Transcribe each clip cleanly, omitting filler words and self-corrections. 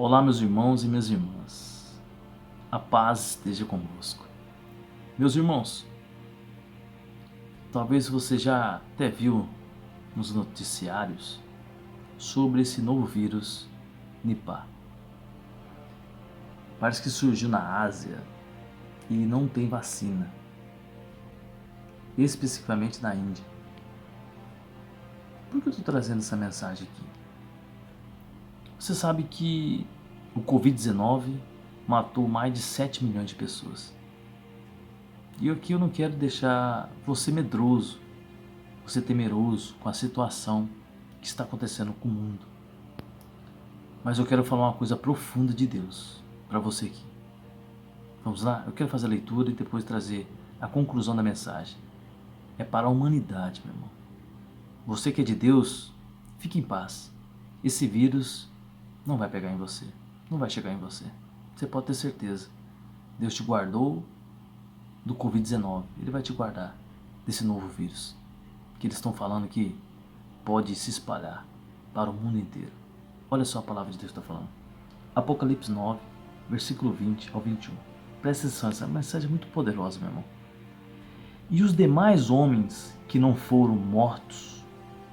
Olá, meus irmãos e minhas irmãs. A paz esteja convosco. Meus irmãos, talvez você já até viu nos noticiários sobre esse novo vírus Nipah. Parece que surgiu na Ásia e não tem vacina, especificamente na Índia. Por que eu estou trazendo essa mensagem aqui? Você sabe que o Covid-19 matou mais de 7 milhões de pessoas. E aqui eu não quero deixar você medroso, você temeroso com a situação que está acontecendo com o mundo. Mas eu quero falar uma coisa profunda de Deus para você aqui. Vamos lá? Eu quero fazer a leitura e depois trazer a conclusão da mensagem. É para a humanidade, meu irmão. Você que é de Deus, fique em paz. Esse vírus não vai pegar em você, não vai chegar em você. Você pode ter certeza. Deus te guardou do Covid-19. Ele vai te guardar desse novo vírus que eles estão falando que pode se espalhar para o mundo inteiro. Olha só a palavra de Deus está falando. Apocalipse 9, versículo 20 ao 21. Presta atenção, essa mensagem é muito poderosa, meu irmão. E os demais homens que não foram mortos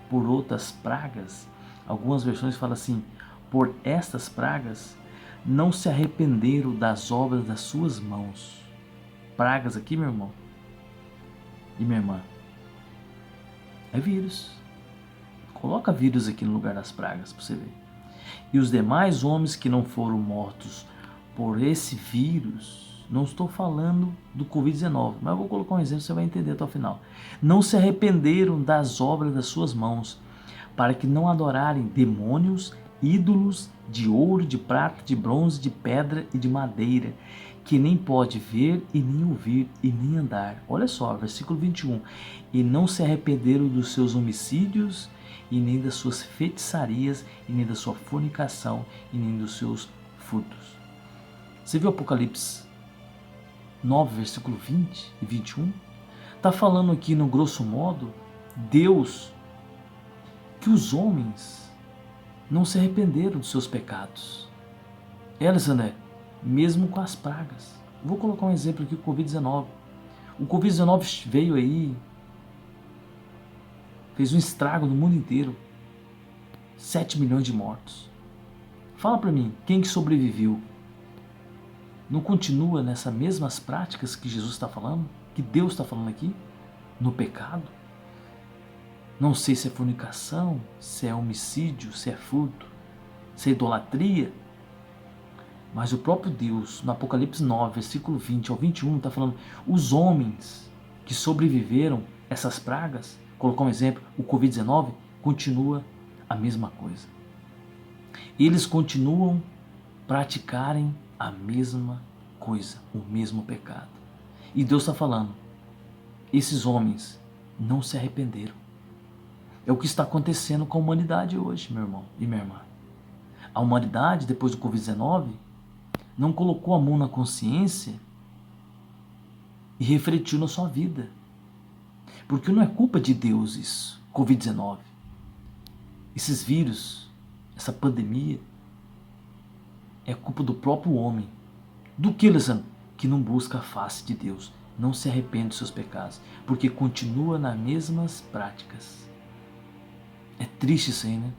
por outras pragas, algumas versões falam assim, por estas pragas, não se arrependeram das obras das suas mãos. Pragas aqui, meu irmão e minha irmã, é vírus. Coloca vírus aqui no lugar das pragas para você ver. E os demais homens que não foram mortos por esse vírus, não estou falando do Covid-19, mas eu vou colocar um exemplo, você vai entender até o final. Não se arrependeram das obras das suas mãos, para que não adorarem demônios, ídolos de ouro, de prata, de bronze, de pedra e de madeira, que nem pode ver e nem ouvir e nem andar. Olha só, versículo 21. E não se arrependeram dos seus homicídios, e nem das suas feitiçarias, e nem da sua fornicação, e nem dos seus furtos. Você viu Apocalipse 9, versículo 20 e 21? Está falando aqui, no grosso modo, Deus, que os homens não se arrependeram dos seus pecados. Alexandre, mesmo com as pragas. Vou colocar um exemplo aqui, o Covid-19. O Covid-19 veio aí, fez um estrago no mundo inteiro. 7 milhões de mortos. Fala para mim, quem que sobreviveu? Não continua nessas mesmas práticas que Jesus está falando? Que Deus está falando aqui? No pecado? Não sei se é fornicação, se é homicídio, se é furto, se é idolatria. Mas o próprio Deus, no Apocalipse 9, versículo 20 ao 21, está falando, os homens que sobreviveram essas pragas, colocou um exemplo, o Covid-19, continua a mesma coisa. Eles continuam praticarem a mesma coisa, o mesmo pecado. E Deus está falando, esses homens não se arrependeram. É o que está acontecendo com a humanidade hoje, meu irmão e minha irmã. A humanidade, depois do Covid-19, não colocou a mão na consciência e refletiu na sua vida. Porque não é culpa de Deus isso, Covid-19. Esses vírus, essa pandemia, é culpa do próprio homem. Do que, Alessandro? Que não busca a face de Deus, não se arrepende dos seus pecados, porque continua nas mesmas práticas. É triste isso aí, né?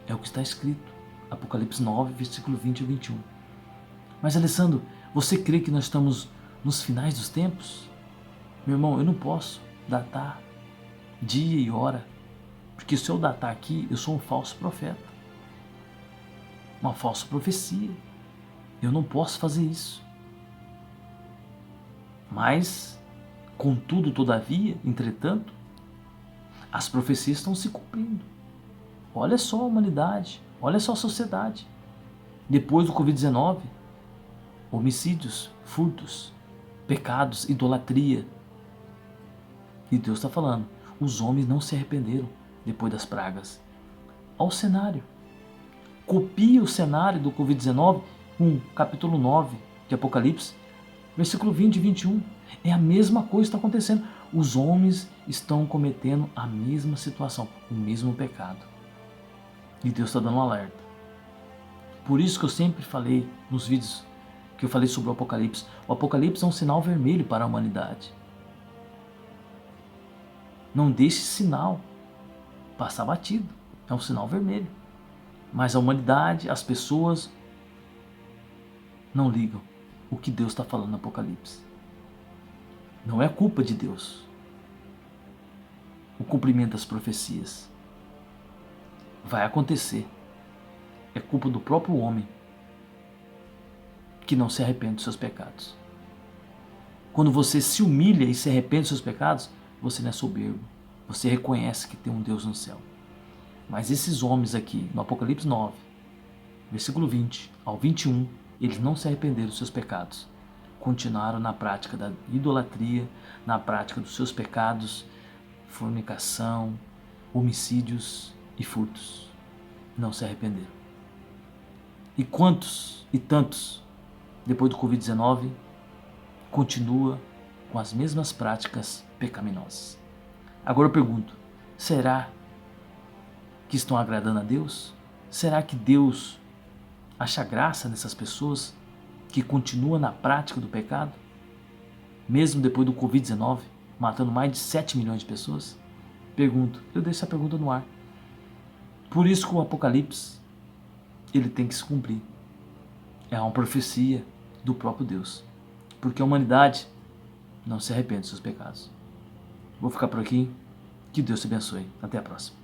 É o que está escrito. Apocalipse 9, versículo 20 e 21. Mas, Alessandro, você crê que nós estamos nos finais dos tempos? Meu irmão, eu não posso datar dia e hora, porque se eu datar aqui, eu sou um falso profeta. Uma falsa profecia. Eu não posso fazer isso. Mas, contudo, todavia, entretanto, as profecias estão se cumprindo. Olha só a humanidade, olha só a sociedade. Depois do Covid-19, homicídios, furtos, pecados, idolatria. E Deus está falando, os homens não se arrependeram depois das pragas. Olha o cenário. Copia o cenário do Covid-19 com capítulo 9 de Apocalipse, versículo 20 e 21. É a mesma coisa que está acontecendo. Os homens estão cometendo a mesma situação, o mesmo pecado. E Deus está dando um alerta. Por isso que eu sempre falei nos vídeos que eu falei sobre o Apocalipse. O Apocalipse é um sinal vermelho para a humanidade. Não deixe esse sinal passar batido. É um sinal vermelho. Mas a humanidade, as pessoas não ligam o que Deus está falando no Apocalipse. Não é culpa de Deus o cumprimento das profecias. Vai acontecer. É culpa do próprio homem que não se arrepende dos seus pecados. Quando você se humilha e se arrepende dos seus pecados, você não é soberbo. Você reconhece que tem um Deus no céu. Mas esses homens aqui, no Apocalipse 9, versículo 20 ao 21, eles não se arrependeram dos seus pecados. Continuaram na prática da idolatria, na prática dos seus pecados, fornicação, homicídios e furtos. Não se arrependeram. E quantos e tantos, depois do Covid-19, continua com as mesmas práticas pecaminosas? Agora eu pergunto, será que estão agradando a Deus? Será que Deus acha graça nessas pessoas que continuam na prática do pecado? Mesmo depois do Covid-19, matando mais de 7 milhões de pessoas? Pergunto, eu deixo essa pergunta no ar. Por isso que o Apocalipse, ele tem que se cumprir. É uma profecia do próprio Deus. Porque a humanidade não se arrepende dos seus pecados. Vou ficar por aqui. Que Deus te abençoe. Até a próxima.